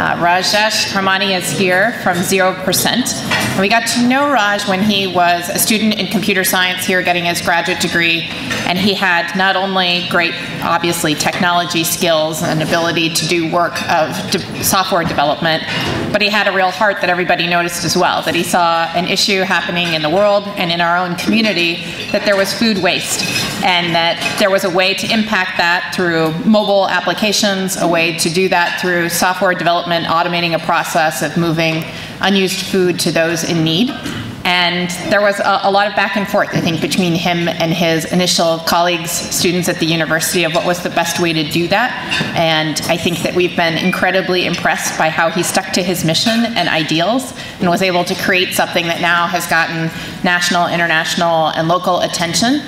Rajesh Karmani is here from 0%. We got to know Raj when he was a student in computer science here getting his graduate degree, and he had not only great, obviously, technology skills and ability to do work of software development, but he had a real heart that everybody noticed as well, that he saw an issue happening in the world and in our own community, that there was food waste, and that there was a way to impact that through mobile applications, a way to do that through software development, automating a process of moving unused food to those in need. And there was a lot of back and forth, I think, between him and his initial colleagues, students at the university, of what was the best way to do that. And I think that we've been incredibly impressed by how he stuck to his mission and ideals and was able to create something that now has gotten national, international, and local attention.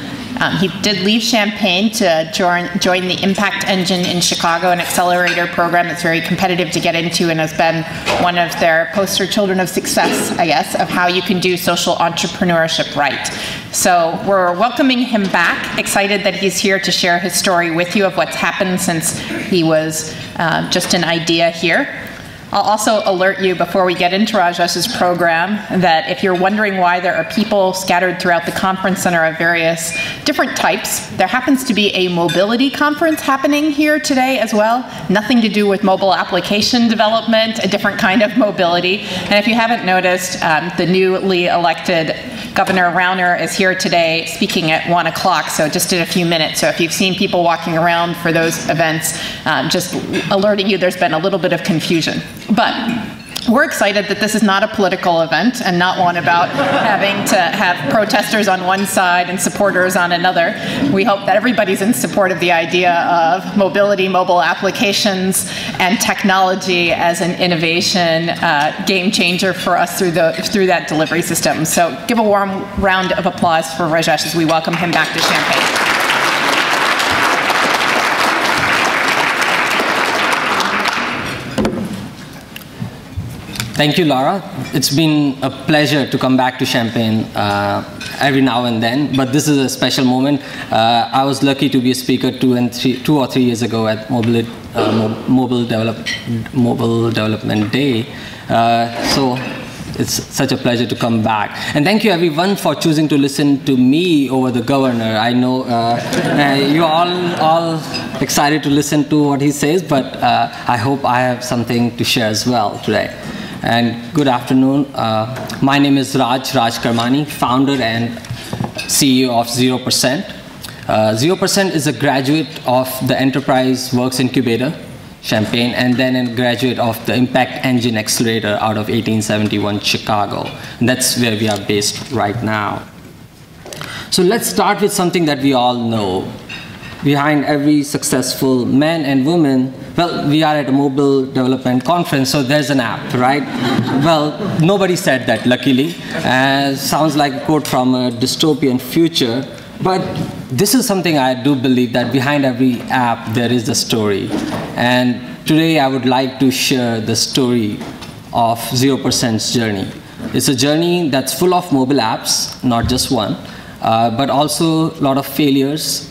He did leave Champaign to join the Impact Engine in Chicago, an Accelerator program that's very competitive to get into and has been one of their poster children of success, I guess, of how you can do social entrepreneurship right. So we're welcoming him back, excited that he's here to share his story with you of what's happened since he was just an idea here. I'll also alert you before we get into Rajesh's program that if you're wondering why there are people scattered throughout the conference center of various different types, there happens to be a mobility conference happening here today as well. Nothing to do with mobile application development, a different kind of mobility. And if you haven't noticed, the newly elected Governor Rauner is here today speaking at 1 o'clock, so just in a few minutes. So if you've seen people walking around for those events, just alerting you there's been a little bit of confusion. But we're excited that this is not a political event and not one about having to have protesters on one side and supporters on another. We hope that everybody's in support of the idea of mobility, mobile applications, and technology as an innovation game changer for us through that delivery system. So give a warm round of applause for Rajesh as we welcome him back to Champaign. Thank you, Laura. It's been a pleasure to come back to Champaign every now and then, but this is a special moment. I was lucky to be a speaker 2 or 3 years ago at Mobile Development Day. So it's such a pleasure to come back. And thank you, everyone, for choosing to listen to me over the governor. I know you're all excited to listen to what he says, but I hope I have something to share as well today. And good afternoon. My name is Rajesh Karmani, founder and CEO of 0%. 0% is a graduate of the Enterprise Works Incubator, Champaign, and then a graduate of the Impact Engine Accelerator out of 1871 Chicago. And that's where we are based right now. So let's start with something that we all know. Behind every successful man and woman, well, we are at a mobile development conference, so there's an app, right? Well, nobody said that, luckily. Sounds like a quote from a dystopian future, but this is something I do believe, that behind every app there is a story. And today I would like to share the story of 0%'s journey. It's a journey that's full of mobile apps, not just one, but also a lot of failures,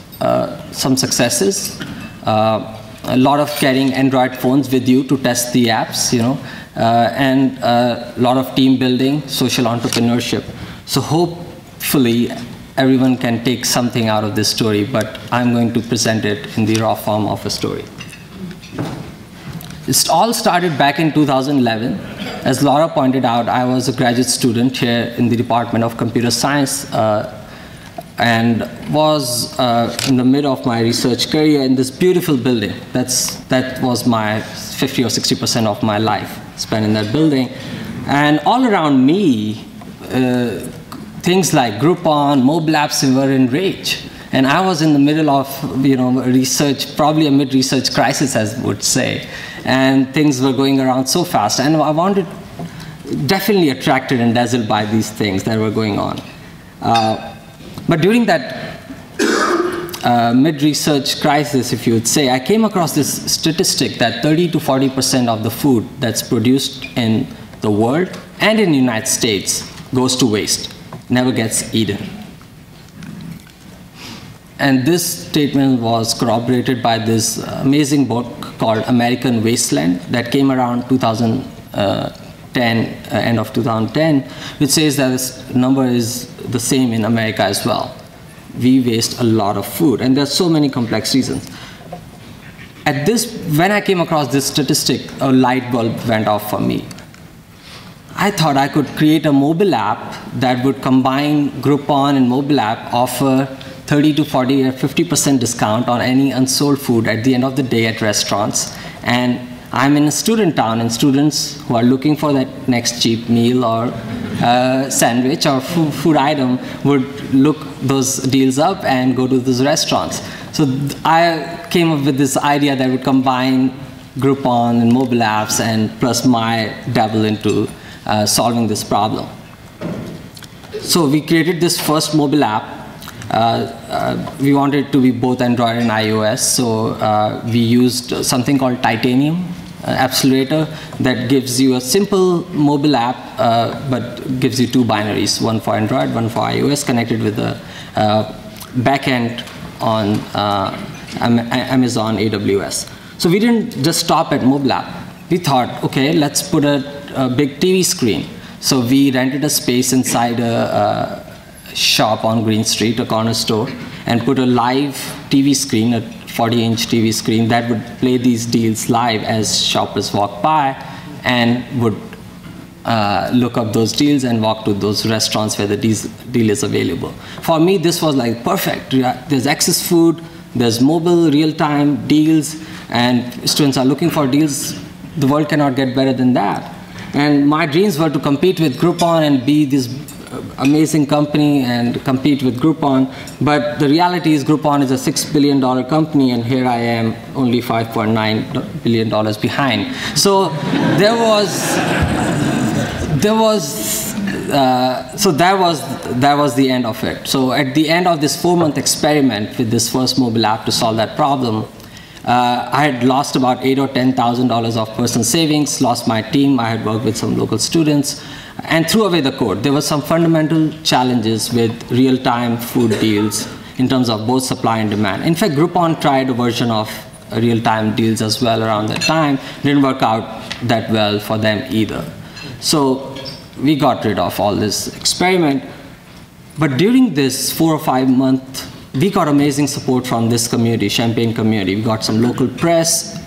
some successes, a lot of carrying Android phones with you to test the apps, and a lot of team building, social entrepreneurship. So hopefully everyone can take something out of this story, but I'm going to present it in the raw form of a story. It all started back in 2011. As Laura pointed out, I was a graduate student here in the Department of Computer Science, and was in the middle of my research career in this beautiful building. That was my 50 or 60% of my life spent in that building. And all around me, things like Groupon, mobile apps were in rage. And I was in the middle of research, probably a mid-research crisis, as I would say. And things were going around so fast. And I wanted, definitely attracted and dazzled by these things that were going on. But during that mid-research crisis, if you would say, I came across this statistic that 30 to 40% of the food that's produced in the world and in the United States goes to waste, never gets eaten. And this statement was corroborated by this amazing book called American Wasteland that came around 2010, end of 2010, which says that this number is the same in America as well. We waste a lot of food, and there's so many complex reasons. When I came across this statistic, a light bulb went off for me. I thought I could create a mobile app that would combine Groupon and mobile app, offer 30 to 40 or 50% discount on any unsold food at the end of the day at restaurants. And I'm in a student town, and students who are looking for that next cheap meal or sandwich or food item would look those deals up and go to those restaurants. So I came up with this idea that would combine Groupon and mobile apps and plus my dabble into solving this problem. So we created this first mobile app. We wanted it to be both Android and iOS, so we used something called Titanium Accelerator that gives you a simple mobile app, but gives you two binaries, one for Android, one for iOS, connected with the backend on Amazon AWS. So we didn't just stop at mobile app. We thought, okay, let's put a big TV screen. So we rented a space inside a shop on Green Street, a corner store, and put a live TV screen, a 40-inch TV screen that would play these deals live as shoppers walk by and would look up those deals and walk to those restaurants where the deal is available. For me, this was like perfect. There's excess food, there's mobile, real-time deals, and students are looking for deals. The world cannot get better than that. And my dreams were to compete with Groupon and be this amazing company and compete with Groupon. But the reality is Groupon is a $6 billion company, and here I am only $5.9 billion behind. So that was the end of it. So at the end of this 4-month experiment with this first mobile app to solve that problem, I had lost about $8,000 or $10,000 of personal savings, lost my team. I had worked with some local students, and threw away the code. There were some fundamental challenges with real-time food deals in terms of both supply and demand. In fact, Groupon tried a version of real-time deals as well around that time. Didn't work out that well for them either. So we got rid of all this experiment. But during this 4 or 5 month, we got amazing support from this community, Champaign community. We got some local press.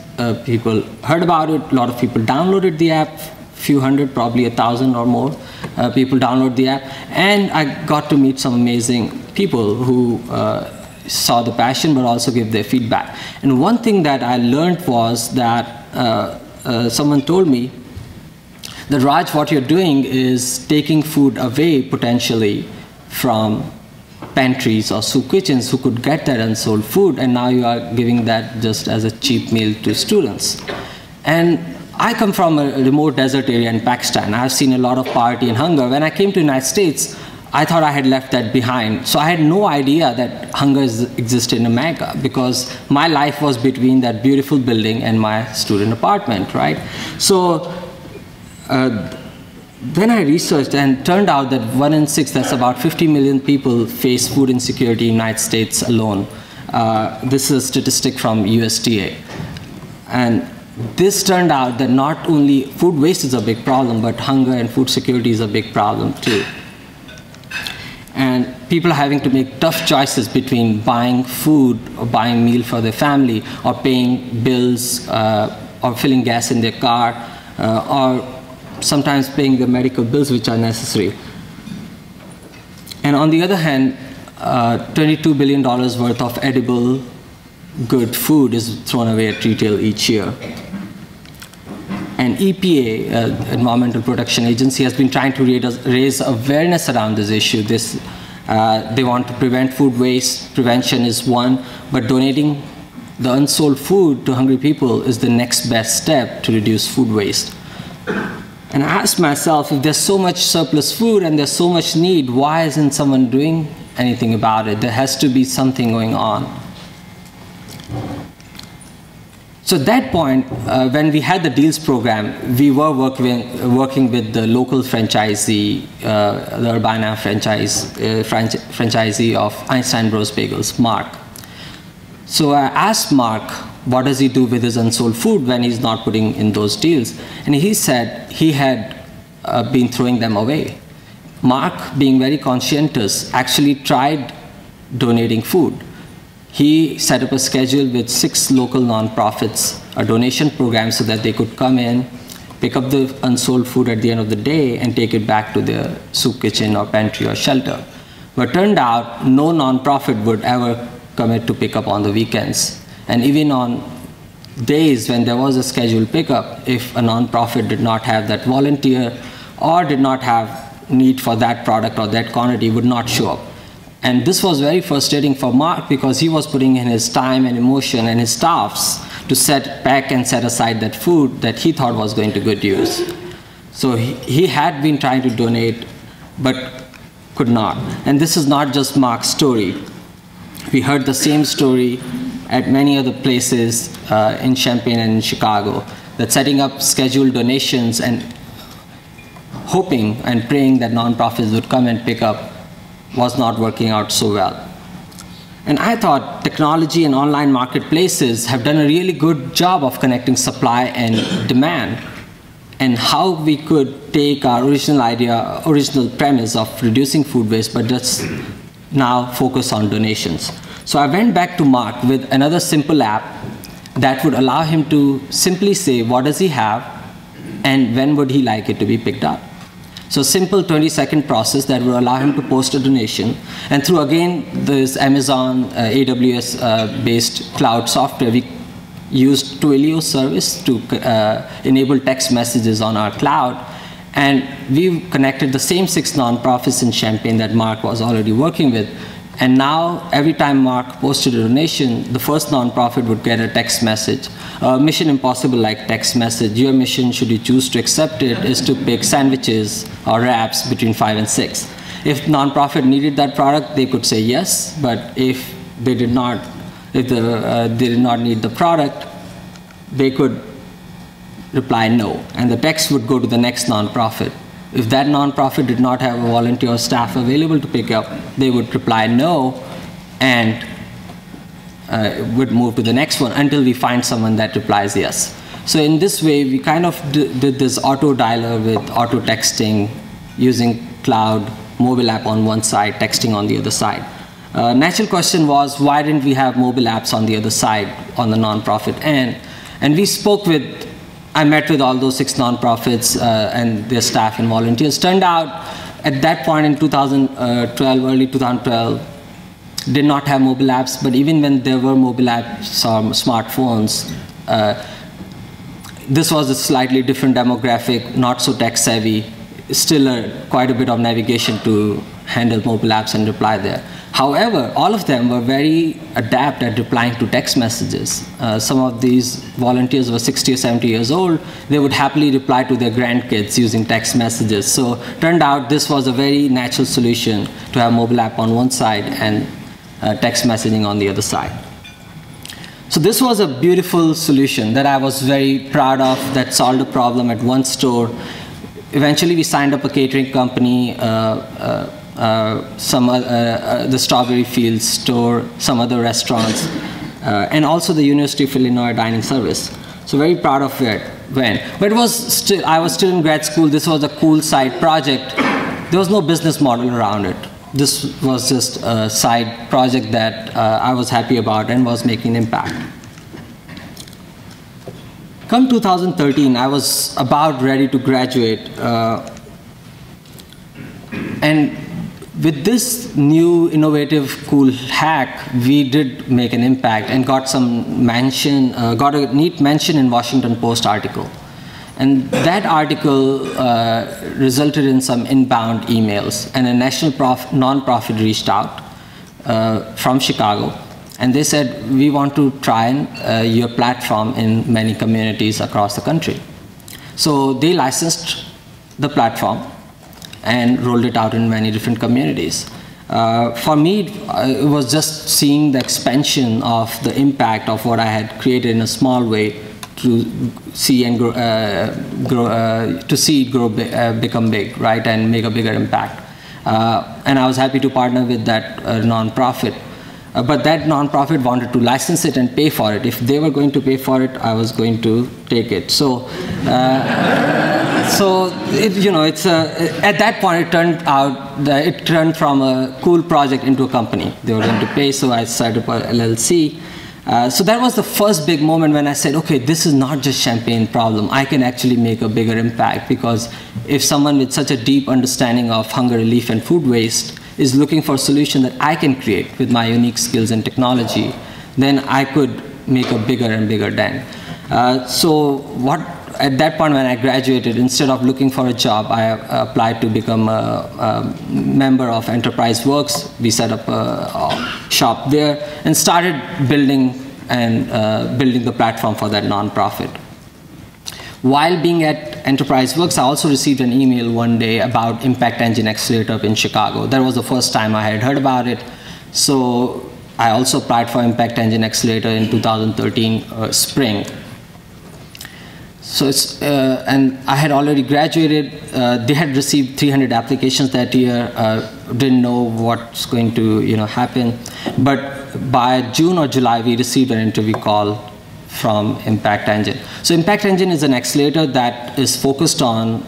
People heard about it. A lot of people downloaded the app. Few hundred, probably 1,000 or more people download the app. And I got to meet some amazing people who saw the passion but also gave their feedback. And one thing that I learned was that someone told me that, Raj, what you're doing is taking food away potentially from pantries or soup kitchens who could get that unsold food, and now you are giving that just as a cheap meal to students. And I come from a remote desert area in Pakistan. I've seen a lot of poverty and hunger. When I came to the United States, I thought I had left that behind. So I had no idea that hunger existed in America, because my life was between that beautiful building and my student apartment, right? So then I researched, and turned out that 1 in 6, that's about 50 million people, face food insecurity in the United States alone. This is a statistic from USDA. And this turned out that not only food waste is a big problem, but hunger and food security is a big problem too. And people are having to make tough choices between buying food or buying meal for their family, or paying bills, or filling gas in their car, or sometimes paying the medical bills which are necessary. And on the other hand, $22 billion worth of edible good food is thrown away at retail each year. And EPA, Environmental Protection Agency, has been trying to raise awareness around this issue. They want to prevent food waste. Prevention is one, but donating the unsold food to hungry people is the next best step to reduce food waste. And I asked myself, if there's so much surplus food and there's so much need, why isn't someone doing anything about it? There has to be something going on. So at that point, when we had the Deals program, we were working with the local franchisee, the Urbana franchisee of Einstein Bros Bagels, Mark. So I asked Mark, what does he do with his unsold food when he's not putting in those deals? And he said he had been throwing them away. Mark, being very conscientious, actually tried donating food. He set up a schedule with 6 local nonprofits, a donation program so that they could come in, pick up the unsold food at the end of the day, and take it back to their soup kitchen or pantry or shelter. But turned out no nonprofit would ever commit to pick up on the weekends. And even on days when there was a scheduled pickup, if a nonprofit did not have that volunteer or did not have need for that product or that quantity, would not show up. And this was very frustrating for Mark because he was putting in his time and emotion and his staffs to pack and set aside that food that he thought was going to good use. So he had been trying to donate, but could not. And this is not just Mark's story. We heard the same story at many other places in Champaign and in Chicago, that setting up scheduled donations and hoping and praying that nonprofits would come and pick up was not working out so well. And I thought technology and online marketplaces have done a really good job of connecting supply and demand, and how we could take our original premise of reducing food waste, but just now focus on donations. So I went back to Mark with another simple app that would allow him to simply say what does he have and when would he like it to be picked up. So simple 20-second process that will allow him to post a donation. And through, again, this Amazon AWS-based cloud software, we used Twilio service to enable text messages on our cloud. And we connected the same 6 nonprofits in Champaign that Mark was already working with. And now, every time Mark posted a donation, the first nonprofit would get a text message, a Mission Impossible-like text message. Your mission, should you choose to accept it, is to pick sandwiches or wraps between 5 and 6. If nonprofit needed that product, they could say yes. But if they did not, they did not need the product, they could reply no, and the text would go to the next nonprofit. If that nonprofit did not have a volunteer or staff available to pick up, they would reply no and would move to the next one until we find someone that replies yes. So in this way, we kind of did this auto dialer with auto texting using cloud, mobile app on one side, texting on the other side. Natural question was, why didn't we have mobile apps on the other side, on the nonprofit end? And we spoke with, I met with all those 6 nonprofits and their staff and volunteers. Turned out, at that point in 2012, early 2012, did not have mobile apps, but even when there were mobile apps or smartphones, this was a slightly different demographic, not so tech savvy, still quite a bit of navigation to handle mobile apps and reply there. However, all of them were very adept at replying to text messages. Some of these volunteers were 60 or 70 years old. They would happily reply to their grandkids using text messages. So turned out this was a very natural solution to have mobile app on one side and text messaging on the other side. So this was a beautiful solution that I was very proud of, that solved a problem at one store. Eventually, we signed up a catering company, the Strawberry Fields store, some other restaurants, and also the University of Illinois dining service. So very proud of it when. But it was still, I was still in grad school. This was a cool side project. There was no business model around it. This was just a side project that I was happy about and was making an impact. Come 2013, I was about ready to graduate. And with this new, innovative, cool hack, we did make an impact and got some mention, got a neat mention in Washington Post article. And that article resulted in some inbound emails, and a national nonprofit reached out from Chicago. And they said, we want to try your platform in many communities across the country. So they licensed the platform and rolled it out in many different communities. For me, it was just seeing the expansion of the impact of what I had created in a small way to see and become big, right, and make a bigger impact. And I was happy to partner with that nonprofit. But that nonprofit wanted to license it and pay for it. If they were going to pay for it, I was going to take it. So, at that point, it turned out that it turned from a cool project into a company. They were going to pay, so I started up an LLC. So that was the first big moment when I said, okay, this is not just champagne problem. I can actually make a bigger impact, because if someone with such a deep understanding of hunger relief and food waste is looking for a solution that I can create with my unique skills and technology, then I could make a bigger and bigger dent. At that point when I graduated, instead of looking for a job, I applied to become a member of Enterprise Works. We set up a shop there and started building the platform for that nonprofit. While being at Enterprise Works, I also received an email one day about Impact Engine Accelerator in Chicago. That was the first time I had heard about it. So I also applied for Impact Engine Accelerator in 2013 spring. So and I had already graduated. They had received 300 applications that year. Didn't know what's going to happen. But by June or July, we received an interview call from Impact Engine. So Impact Engine is an accelerator that is focused on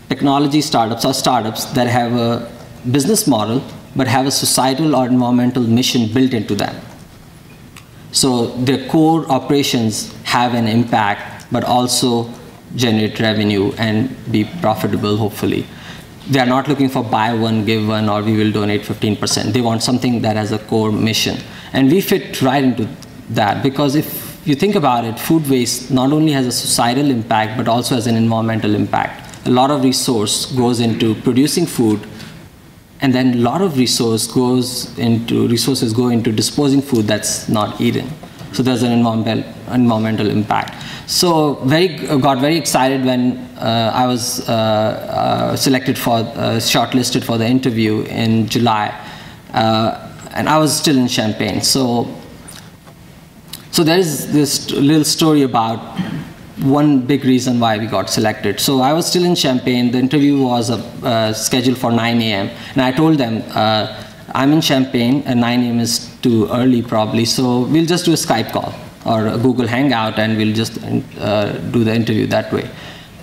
technology startups or startups that have a business model but have a societal or environmental mission built into them. So their core operations have an impact but also generate revenue and be profitable, hopefully. They are not looking for buy one, give one, or we will donate 15%. They want something that has a core mission. And we fit right into that, because if you think about it, food waste not only has a societal impact, but also has an environmental impact. A lot of resource goes into producing food, and then a lot of resources go into disposing food that's not eaten. So there's an environmental impact. So got very excited when I was shortlisted for the interview in July, and I was still in Champaign. So there is this little story about one big reason why we got selected. So I was still in Champaign. The interview was scheduled for 9 a.m. And I told them, I'm in Champaign and 9 a.m. is too early probably, so we'll just do a Skype call or a Google Hangout and we'll just do the interview that way.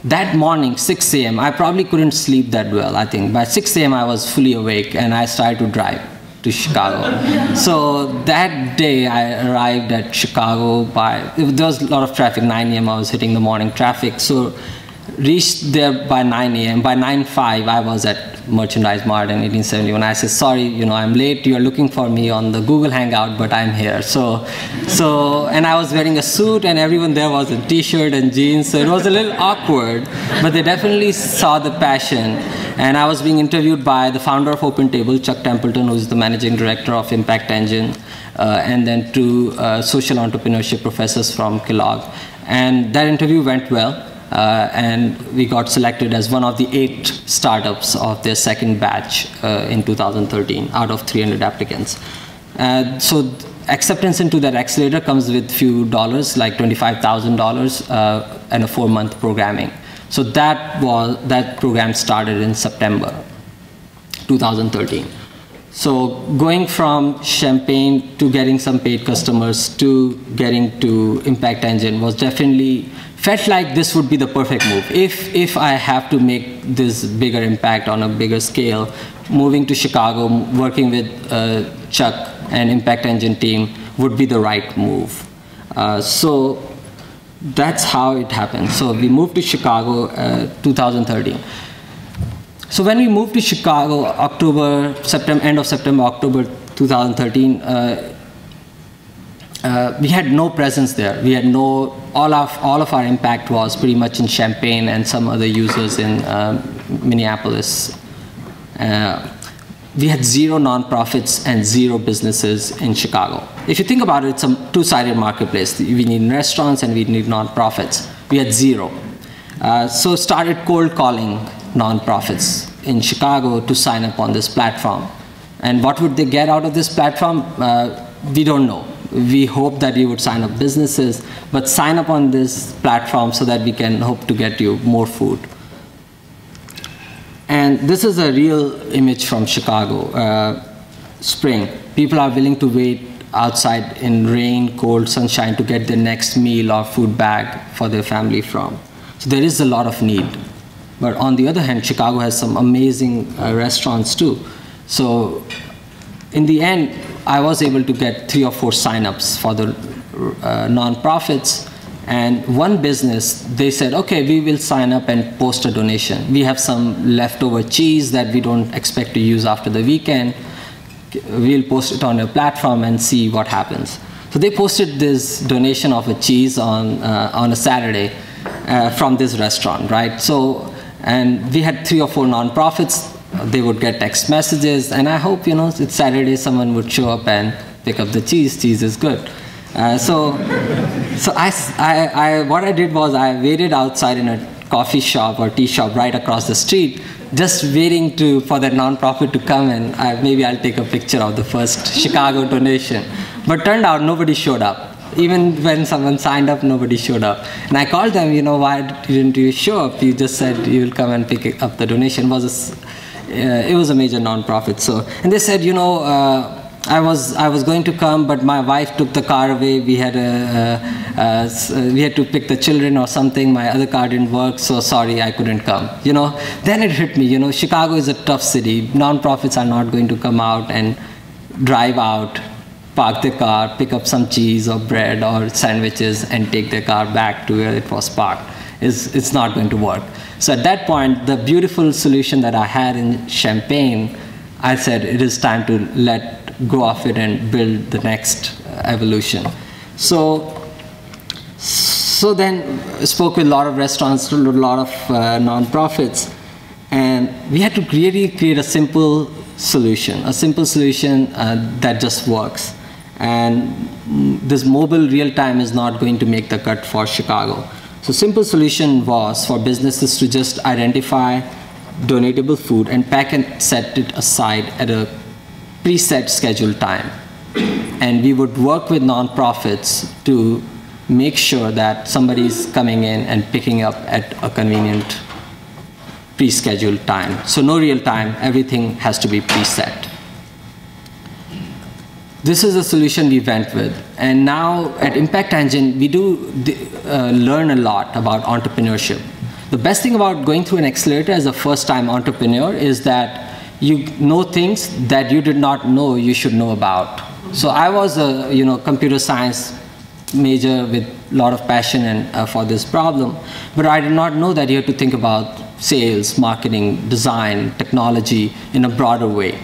That morning, 6 a.m., I probably couldn't sleep that well, I think. By 6 a.m. I was fully awake and I started to drive to Chicago. So that day I arrived at Chicago there was a lot of traffic. 9 a.m. I was hitting the morning traffic. So reached there by 9 a.m. By 9:05 I was at Merchandise Mart in 1871. I said, sorry, I'm late. You're looking for me on the Google Hangout, but I'm here. And I was wearing a suit and everyone there was in t-shirt and jeans. So it was a little awkward, but they definitely saw the passion. And I was being interviewed by the founder of Open Table, Chuck Templeton, who is the managing director of Impact Engine, and then two social entrepreneurship professors from Kellogg. And that interview went well. And we got selected as one of the 8 startups of their second batch in 2013 out of 300 applicants. So acceptance into that accelerator comes with few dollars, like $25,000 and a 4-month programming. So that program started in September 2013. So going from Champaign to getting some paid customers to getting to Impact Engine was definitely felt like this would be the perfect move. If I have to make this bigger impact on a bigger scale, moving to Chicago, working with Chuck and Impact Engine team would be the right move. So that's how it happened. So we moved to Chicago 2013. So when we moved to Chicago, end of September, October 2013, we had no presence there. We had all of our impact was pretty much in Champaign and some other users in Minneapolis. We had 0 nonprofits and 0 businesses in Chicago. If you think about it, it's a two-sided marketplace. We need restaurants and we need nonprofits. We had 0. So started cold calling nonprofits in Chicago to sign up on this platform. And what would they get out of this platform? We don't know. We hope that you would sign up businesses, but sign up on this platform so that we can hope to get you more food. And this is a real image from Chicago. spring. People are willing to wait outside in rain, cold, sunshine to get their next meal or food bag for their family from. So there is a lot of need. But on the other hand, Chicago has some amazing restaurants too. So in the end, I was able to get 3 or 4 signups for the nonprofits. And one business, they said, okay, we will sign up and post a donation. We have some leftover cheese that we don't expect to use after the weekend. We'll post it on a platform and see what happens. So they posted this donation of a cheese on a Saturday from this restaurant, right? So, and we had 3 or 4 nonprofits. They would get text messages, and I hope, it's Saturday, someone would show up and pick up the cheese. Cheese is good. So what I did was I waited outside in a coffee shop or tea shop right across the street, just waiting for that nonprofit to come, and maybe I'll take a picture of the first Chicago donation. But turned out nobody showed up. Even when someone signed up, nobody showed up. And I called them, why didn't you show up? You just said you'll come and pick up the donation. It was a major nonprofit. So, and they said, I was going to come, but my wife took the car away. We had to pick the children or something. My other car didn't work, so sorry, I couldn't come. Then it hit me. Chicago is a tough city. Nonprofits are not going to come out and drive out, park the car, pick up some cheese or bread or sandwiches, and take their car back to where it was parked. It's not going to work. So at that point, the beautiful solution that I had in Champaign, I said it is time to let go of it and build the next evolution. So then I spoke with a lot of restaurants, a lot of nonprofits, and we had to really create a simple solution that just works. And this mobile real-time is not going to make the cut for Chicago. So simple solution was for businesses to just identify donatable food and pack and set it aside at a preset scheduled time. And we would work with nonprofits to make sure that somebody's coming in and picking up at a convenient pre-scheduled time. So no real time, everything has to be preset. This is the solution we went with. And now at Impact Engine, we do learn a lot about entrepreneurship. The best thing about going through an accelerator as a first-time entrepreneur is that you know things that you did not know you should know about. So I was a computer science major with a lot of passion and for this problem, but I did not know that you have to think about sales, marketing, design, technology in a broader way.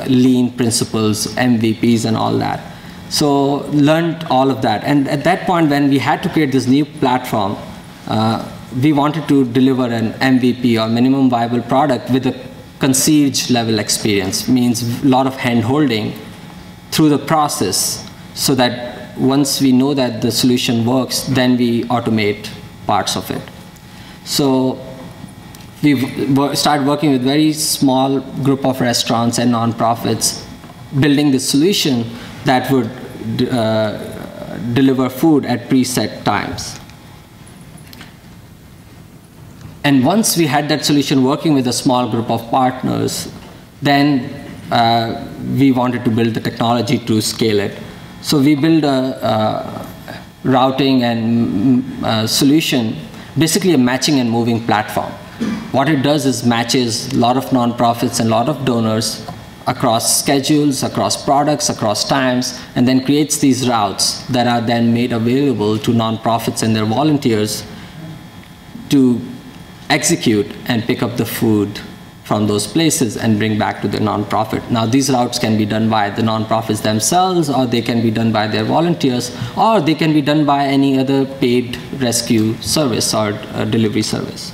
Lean principles, MVPs, and all that. So learned all of that. And at that point, when we had to create this new platform, we wanted to deliver an MVP or minimum viable product with a concierge level experience, means a lot of hand holding through the process, so that once we know that the solution works, then we automate parts of it. So we started working with very small group of restaurants and nonprofits, building this solution that would deliver food at preset times. And once we had that solution working with a small group of partners, then we wanted to build the technology to scale it. So we built a routing and solution, basically a matching and moving platform. What it does is matches a lot of nonprofits and a lot of donors across schedules, across products, across times, and then creates these routes that are then made available to nonprofits and their volunteers to execute and pick up the food from those places and bring back to the nonprofit. Now these routes can be done by the nonprofits themselves, or they can be done by their volunteers, or they can be done by any other paid rescue service or delivery service.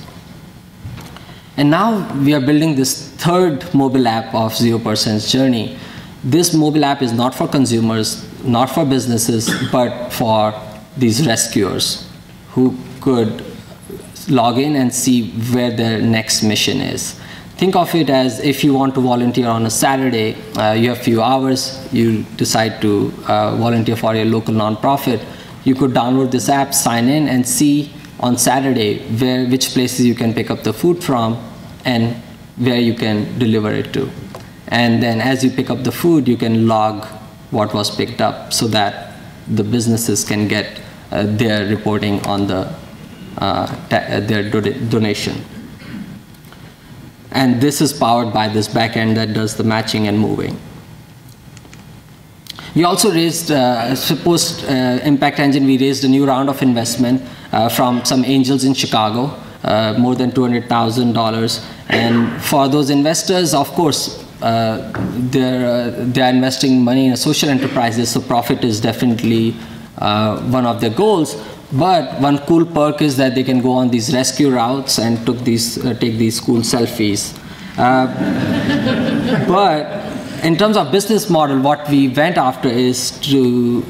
And now we are building this third mobile app of 0%'s journey. This mobile app is not for consumers, not for businesses, but for these rescuers who could log in and see where their next mission is. Think of it as if you want to volunteer on a Saturday, you have a few hours, you decide to volunteer for your local nonprofit. You could download this app, sign in, and see on Saturday which places you can pick up the food from and where you can deliver it to. And then as you pick up the food, you can log what was picked up so that the businesses can get their reporting on their donation. And this is powered by this backend that does the matching and moving. We also raised, post Impact Engine, we raised a new round of investment from some angels in Chicago, more than $200,000. And for those investors, of course, they're investing money in social enterprises, so profit is definitely one of their goals. But one cool perk is that they can go on these rescue routes and take these cool selfies. But in terms of business model, what we went after is to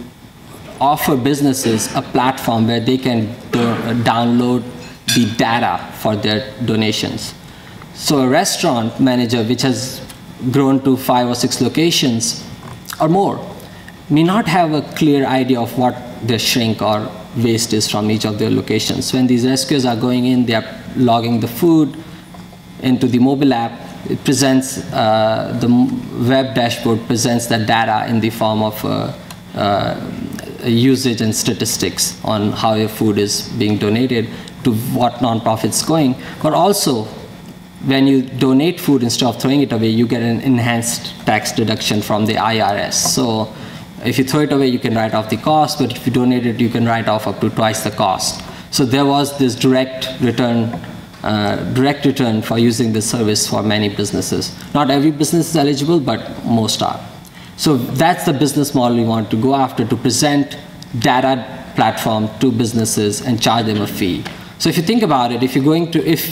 offer businesses a platform where they can download the data for their donations. So a restaurant manager, which has grown to 5 or 6 locations or more, may not have a clear idea of what their shrink or waste is from each of their locations. When these rescuers are going in, they are logging the food into the mobile app. It presents, the web dashboard presents the data in the form of usage and statistics on how your food is being donated, to what nonprofits going. But also, when you donate food, instead of throwing it away, you get an enhanced tax deduction from the IRS. So if you throw it away, you can write off the cost, but if you donate it, you can write off up to twice the cost. So there was this direct return for using this service for many businesses. Not every business is eligible, but most are. So that's the business model we want to go after, to present data platform to businesses and charge them a fee. So if you think about it, if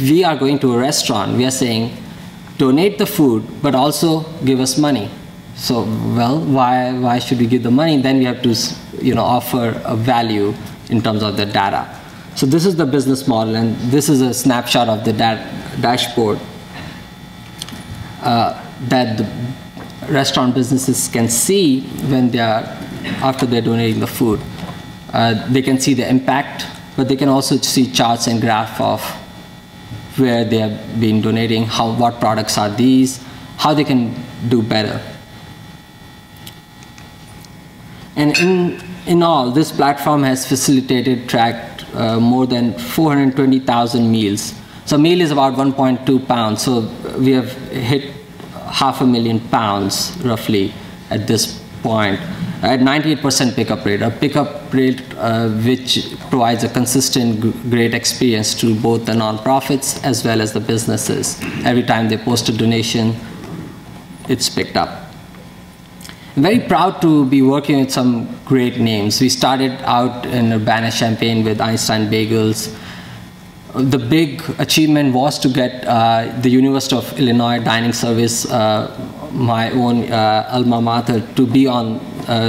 we are going to a restaurant, we are saying, donate the food, but also give us money. So, well, why should we give the money? Then we have to, offer a value in terms of the data. So this is the business model, and this is a snapshot of the dashboard that the restaurant businesses can see when after they're donating the food. They can see the impact, but they can also see charts and graphs of where they have been donating, what products are these, how they can do better. And in all, this platform has tracked more than 420,000 meals. So a meal is about 1.2 pounds. So we have hit 500,000 pounds roughly at this point, at 98% pickup rate. A pickup rate which provides a consistent, great experience to both the nonprofits as well as the businesses. Every time they post a donation, it's picked up. I'm very proud to be working with some great names. We started out in Urbana-Champaign with Einstein Bagels. The big achievement was to get the University of Illinois Dining Service, my own alma mater, to be on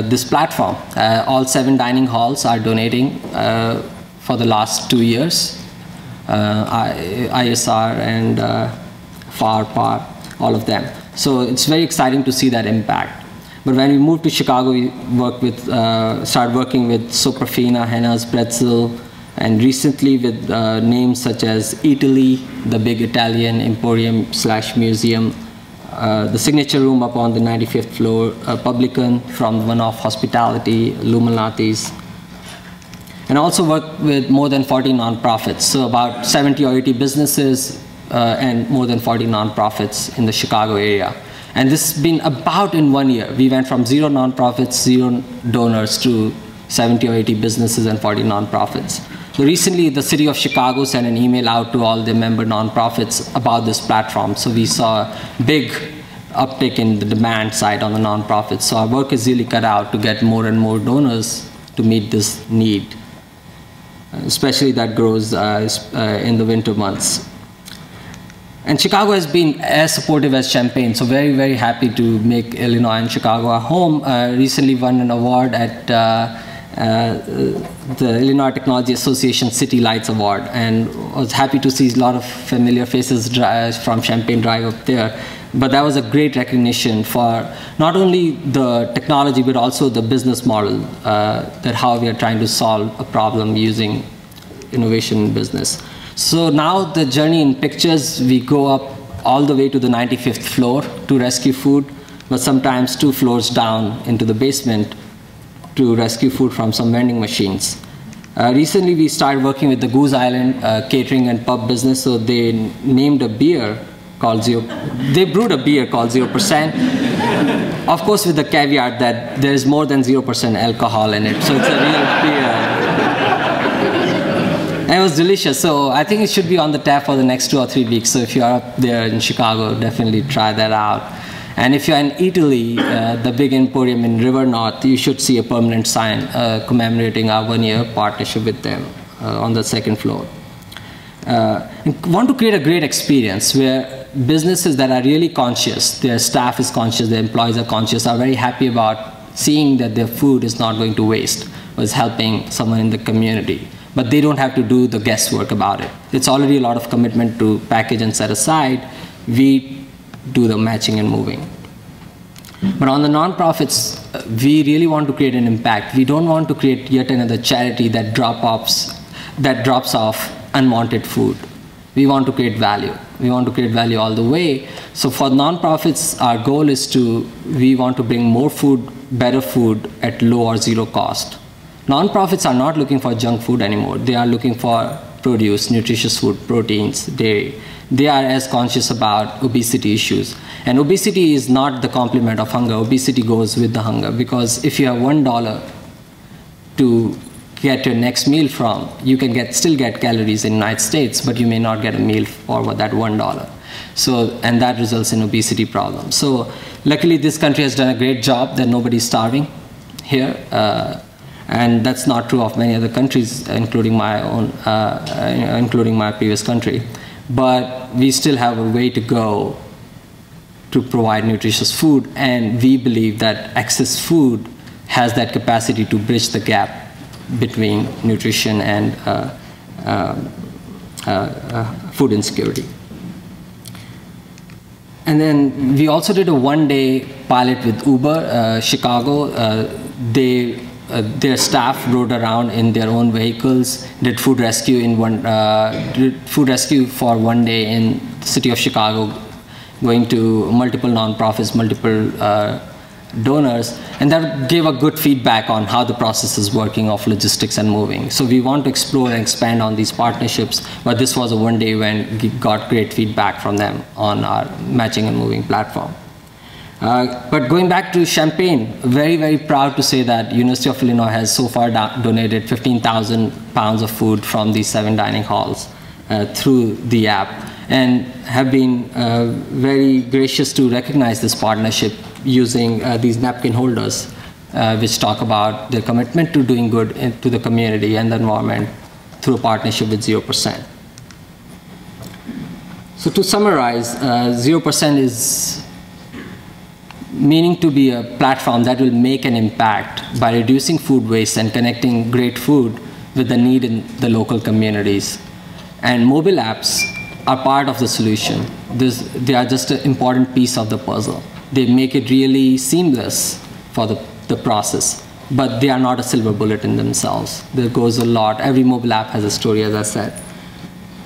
this platform. All 7 dining halls are donating for the last 2 years. ISR and FAR, all of them. So it's very exciting to see that impact. But when we moved to Chicago, we started working with Soprafina, Henna's Pretzel, and recently with names such as Italy, the big Italian emporium/museum, the Signature Room up on the 95th floor, Publican from One-Off Hospitality, Illuminatis, and also worked with more than 40 nonprofits, so about 70 or 80 businesses and more than 40 nonprofits in the Chicago area. And this has been about in 1 year. We went from 0 nonprofits, 0 donors to 70 or 80 businesses and 40 nonprofits. So recently, the city of Chicago sent an email out to all the member nonprofits about this platform. So we saw a big uptick in the demand side on the nonprofits. So our work is really cut out to get more and more donors to meet this need, especially that grows in the winter months. And Chicago has been as supportive as Champaign, so very, very happy to make Illinois and Chicago our home. Recently won an award at the Illinois Technology Association City Lights Award, and was happy to see a lot of familiar faces from Champaign Drive up there. But that was a great recognition for not only the technology, but also the business model, that how we are trying to solve a problem using innovation in business. So now the journey in pictures, we go up all the way to the 95th floor to rescue food, but sometimes 2 floors down into the basement to rescue food from some vending machines. Recently, we started working with the Goose Island catering and pub business, so they named a beer called they brewed a beer called 0%. Of course, with the caveat that there is more than 0% alcohol in it, so it's a real beer. And it was delicious, so I think it should be on the tap for the next 2 or 3 weeks. So if you are up there in Chicago, definitely try that out. And if you're in Italy, the big emporium in River North, you should see a permanent sign commemorating our 1-year partnership with them on the 2nd floor. Want to create a great experience where businesses that are really conscious, their staff is conscious, their employees are conscious, are very happy about seeing that their food is not going to waste, or is helping someone in the community. But they don't have to do the guesswork about it. It's already a lot of commitment to package and set aside. We do the matching and moving. But on the nonprofits, we really want to create an impact. We don't want to create yet another charity that drops off unwanted food. We want to create value. We want to create value all the way. So for nonprofits, our goal is we want to bring more food, better food at low or zero cost. Nonprofits are not looking for junk food anymore. They are looking for produce, nutritious food, proteins, dairy. They are as conscious about obesity issues. And obesity is not the complement of hunger. Obesity goes with the hunger, because if you have $1 to get your next meal from, you can still get calories in the United States, but you may not get a meal for that $1. So, and that results in obesity problems. So luckily this country has done a great job that nobody's starving here. And that's not true of many other countries, including my own, including my previous country. But we still have a way to go to provide nutritious food, and we believe that access food has that capacity to bridge the gap between nutrition and food insecurity. And then we also did a 1-day pilot with Uber, Chicago. Their staff rode around in their own vehicles, did food rescue for 1 day in the city of Chicago, going to multiple nonprofits, multiple donors, and that gave a good feedback on how the process is working of logistics and moving. So we want to explore and expand on these partnerships, but this was a 1-day event. We got great feedback from them on our matching and moving platform. But going back to Champaign, very, very proud to say that University of Illinois has so far donated 15,000 pounds of food from these 7 dining halls through the app, and have been very gracious to recognize this partnership using these napkin holders, which talk about their commitment to doing good to the community and the environment through a partnership with 0%. So to summarize, 0% is meaning to be a platform that will make an impact by reducing food waste and connecting great food with the need in the local communities. And mobile apps are part of the solution. They are just an important piece of the puzzle. They make it really seamless for the process, but they are not a silver bullet in themselves. There goes a lot. Every mobile app has a story, as I said.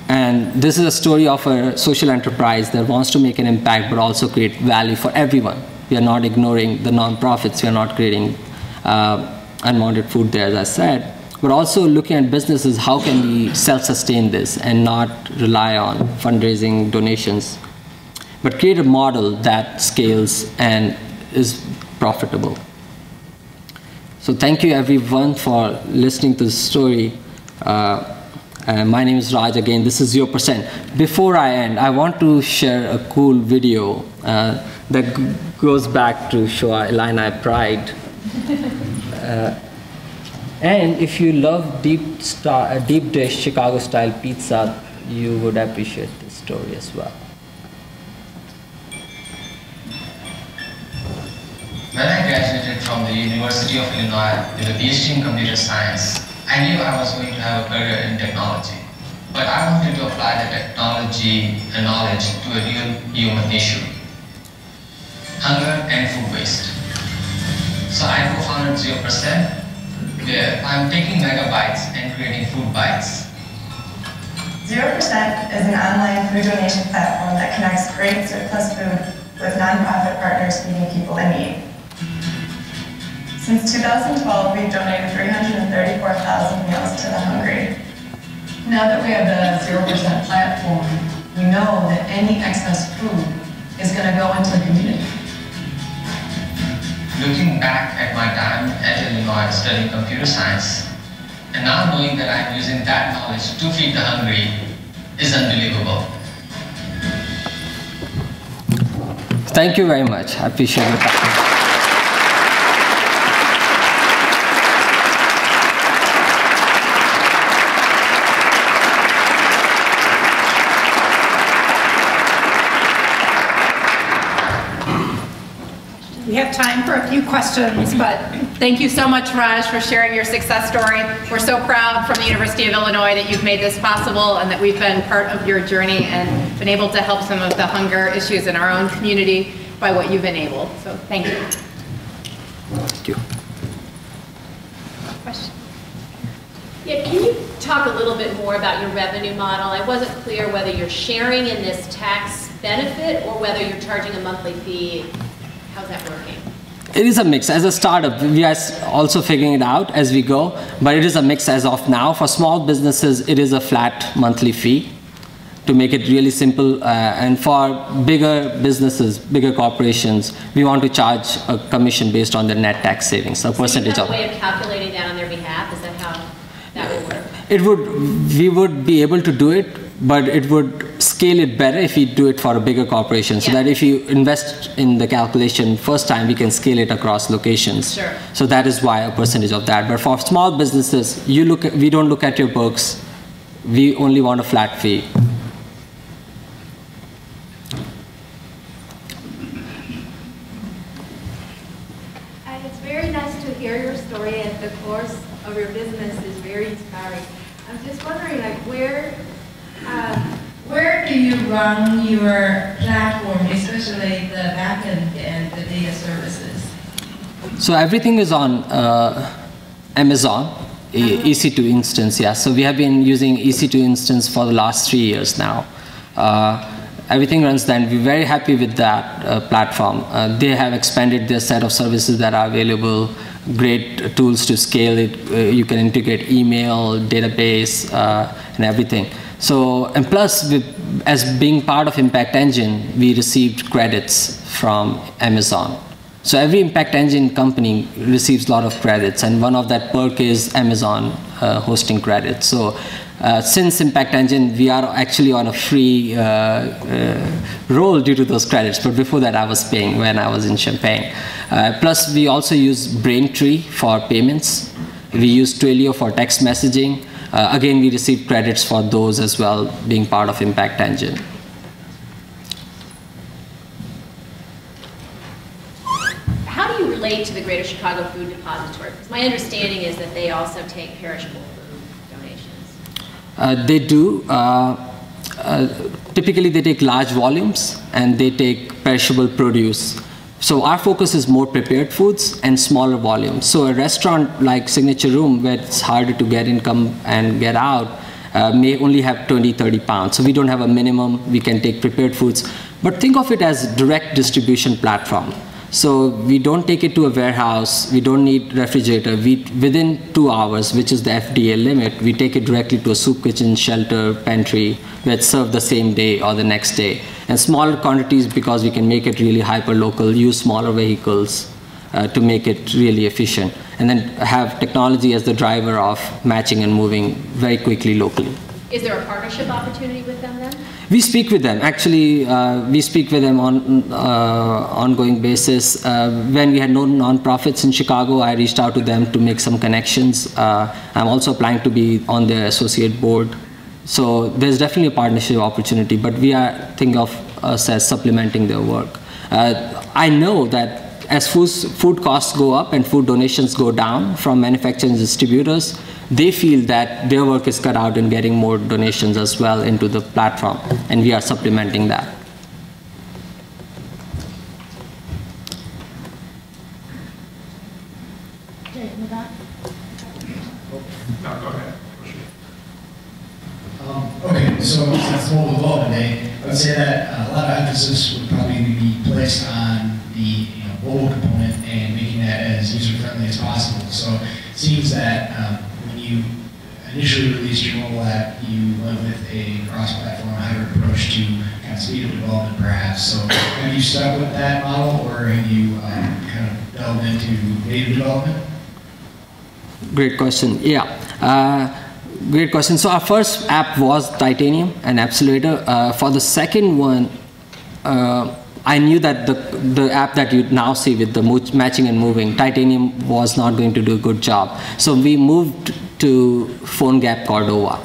And this is a story of a social enterprise that wants to make an impact, but also create value for everyone. We are not ignoring the nonprofits. We are not creating unwanted food there, as I said, but also looking at businesses, how can we self-sustain this and not rely on fundraising donations, but create a model that scales and is profitable. So thank you everyone for listening to the story. My name is Raj again. This is 0%. Before I end, I want to share a cool video that goes back to show our Illini pride. And if you love deep dish Chicago-style pizza, you would appreciate this story as well. When I graduated from the University of Illinois with a PhD in computer science, I knew I was going to have a career in technology. But I wanted to apply the technology and knowledge to a real human issue: hunger and food waste. So I co-founded 0%, where I'm taking megabytes and creating food bites. 0% is an online food donation platform that connects great surplus food with nonprofit partners feeding people in need. Since 2012, we've donated 334,000 meals to the hungry. Now that we have the 0% platform, we know that any excess food is going to go into the community. Looking back at my time at Illinois studying computer science, and now knowing that I'm using that knowledge to feed the hungry is unbelievable. Thank you very much. I appreciate your time. We have time for a few questions, but thank you so much, Raj, for sharing your success story. We're so proud from the University of Illinois that you've made this possible and that we've been part of your journey and been able to help some of the hunger issues in our own community by what you've enabled. So thank you. Thank you. Question? Yeah, can you talk a little bit more about your revenue model? I wasn't clear whether you're sharing in this tax benefit or whether you're charging a monthly fee. How's that working? It is a mix. As a startup, we are also figuring it out as we go, but it is a mix as of now. For small businesses, it is a flat monthly fee to make it really simple. And for bigger businesses, bigger corporations, we want to charge a commission based on their net tax savings, a percentage of. So you have a way of calculating that on their behalf? Is that how that would work? We would be able to do it, but it would scale it better if we do it for a bigger corporation. So that if you invest in the calculation first time, we can scale it across locations. Sure. So that is why a percentage of that. But for small businesses, we don't look at your books. We only want a flat fee. It's very nice to hear your story, and the course of your business is very inspiring. I'm just wondering, like, where do you run your platform, especially the backend and the data services? So everything is on Amazon, Ec2 Instance, yeah. So we have been using Ec2 Instance for the last 3 years now. Everything runs there, and we're very happy with that platform. They have expanded their set of services that are available, great tools to scale it. You can integrate email, database, and everything. So, and plus, as being part of Impact Engine, we received credits from Amazon. So every Impact Engine company receives a lot of credits, and one of that perk is Amazon hosting credits. So since Impact Engine, we are actually on a free roll due to those credits, but before that I was paying when I was in Champaign. Plus, we also use Braintree for payments. We use Twilio for text messaging. Again, we receive credits for those as well, being part of Impact Engine. How do you relate to the Greater Chicago Food Depository? Because my understanding is that they also take perishable food donations. They do. Typically, they take large volumes, and they take perishable produce. So our focus is more prepared foods and smaller volumes. So a restaurant like Signature Room, where it's harder to get income and get out, may only have 20, 30 pounds. So we don't have a minimum. We can take prepared foods. But think of it as direct distribution platform. So we don't take it to a warehouse. We don't need refrigerator. Within 2 hours, which is the FDA limit, we take it directly to a soup kitchen, shelter, pantry, where it's served the same day or the next day. And smaller quantities, because we can make it really hyper-local, use smaller vehicles to make it really efficient. And then have technology as the driver of matching and moving very quickly locally. Is there a partnership opportunity with them then? We speak with them. Actually, we speak with them on ongoing basis. When we had no nonprofits in Chicago, I reached out to them to make some connections. I'm also applying to be on their associate board. So there's definitely a partnership opportunity, but we are thinking of us as supplementing their work. I know that as food costs go up and food donations go down from manufacturers and distributors, they feel that their work is cut out in getting more donations as well into the platform, and we are supplementing that. Okay, in the back. No, go ahead. Okay, Mobile Development Day, I would say that a lot of emphasis would probably be placed on the mobile component and making that as user-friendly as possible. So it seems that when you initially released your mobile app, you went with a cross-platform hybrid approach to kind of speed of development perhaps. So have you stuck with that model, or have you kind of delved into native development? Great question. Yeah. Great question. So our first app was Titanium and Accelerator. For the second one, I knew that the app that you now see with the matching and moving, Titanium was not going to do a good job. So we moved to PhoneGap Cordova.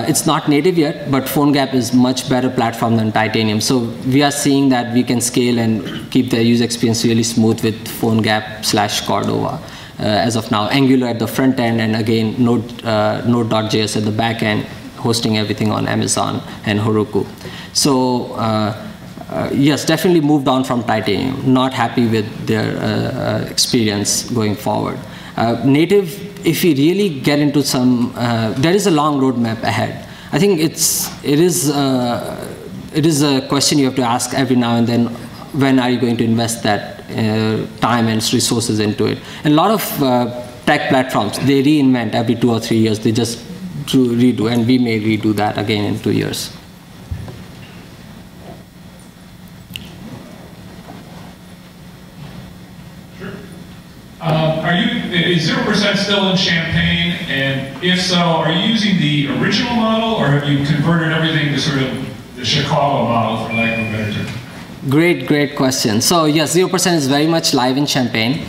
It's not native yet, but PhoneGap is much better platform than Titanium. So we are seeing that we can scale and keep the user experience really smooth with PhoneGap/Cordova. As of now, Angular at the front end, and again Node.js at the back end, hosting everything on Amazon and Heroku. So yes, definitely moved on from Titanium. Not happy with their experience going forward. Native, if we really get into some, there is a long roadmap ahead. I think it is a question you have to ask every now and then. When are you going to invest that time and resources into it? And a lot of tech platforms, they reinvent every 2 or 3 years. They just redo, and we may redo that again in 2 years. Sure. Is 0% still in Champaign? And if so, are you using the original model, or have you converted everything to sort of the Chicago model, for lack of a better term? Great question. So yes, 0% is very much live in Champaign.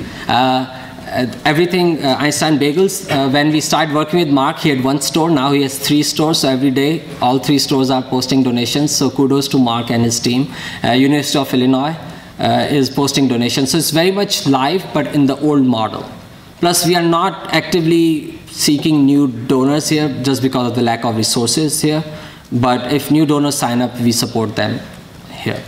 Everything, Einstein Bagels, when we started working with Mark, he had 1 store. Now he has 3 stores. So every day, all 3 stores are posting donations. So kudos to Mark and his team. University of Illinois is posting donations. So it's very much live, but in the old model. Plus, we are not actively seeking new donors here just because of the lack of resources here. But if new donors sign up, we support them here.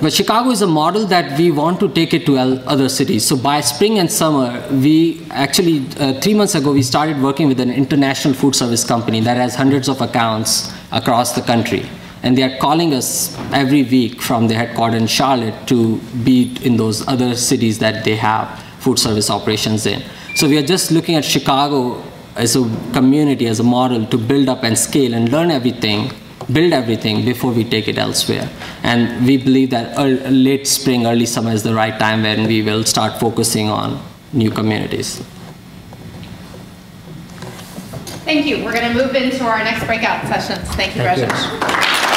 But Chicago is a model that we want to take it to other cities. So by spring and summer, we actually, 3 months ago, we started working with an international food service company that has hundreds of accounts across the country. And they are calling us every week from the headquarters in Charlotte to be in those other cities that they have food service operations in. So we are just looking at Chicago as a community, as a model to build up and scale and learn everything, build everything before we take it elsewhere. And we believe that late spring, early summer is the right time when we will start focusing on new communities. Thank you. We're going to move into our next breakout sessions. Thank you, Rajesh.